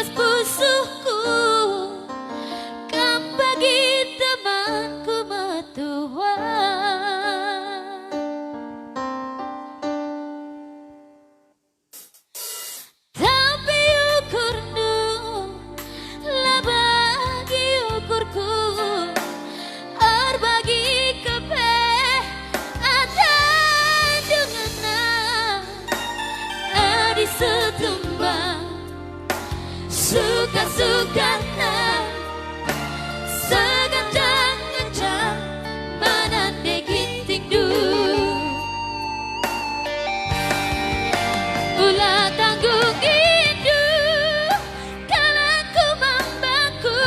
bas pusuhku, kam bagi temanku metua. Tapi ukurmu lah bagi ukurku, bagi kepe ada dengan adi setumbang suka-suka seganjang-ganjang menandai ginting du ulah tanggung indu kalau ku membaku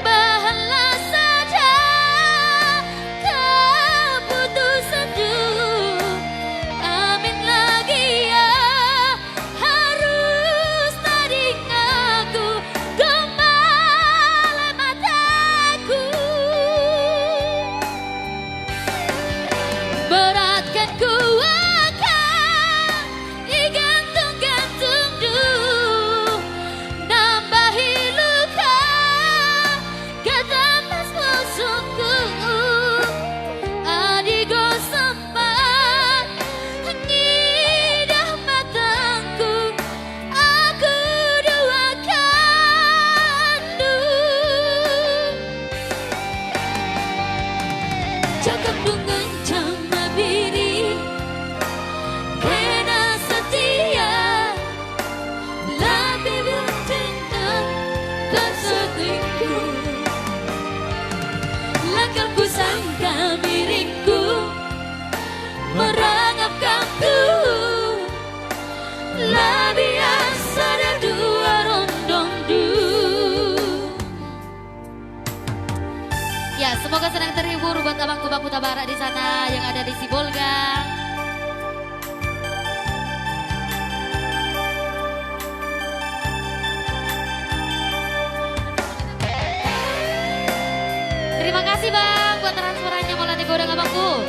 bahalah saja keputusan du amin lagi ya harus tarik aku kembali mataku beratkan ku cakap dengan cama biri kena setia lebih bercinta dan selingkuh langkah ku sangka miringku merangapkan ku lebih asal dua rondong du. Ya, semoga senang terhibur buat abangku Bang Puta Barat di sana yang ada di Sibolga. Terima kasih Bang buat transferannya Maulana Godang abangku.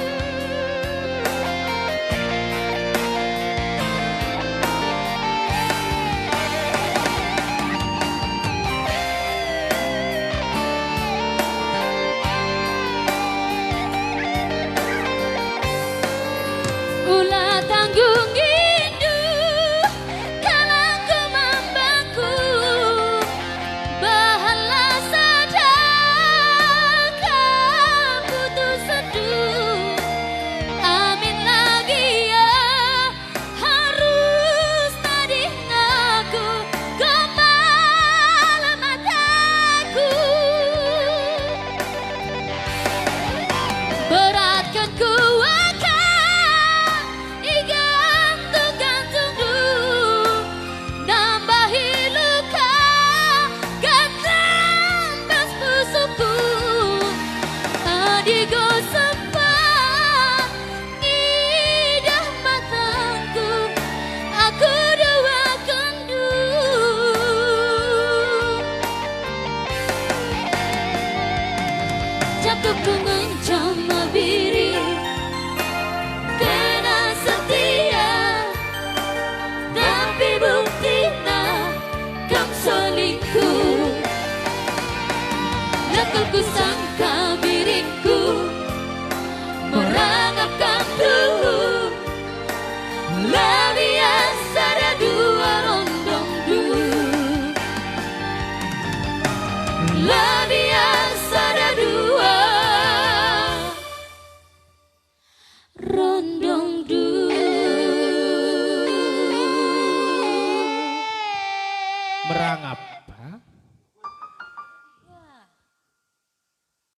Ulah tanggung indu kalau ku membaku bahalah saja keputusan du amin lagi ya harus tadi aku kembali mataku beratkan ku jatuh mengencam biri kena setia tapi buktinya kam selingkuh nakal ku sangka diriku merangapkan tuh lah biasa ada dua rondong du lah biasa ada dua rondo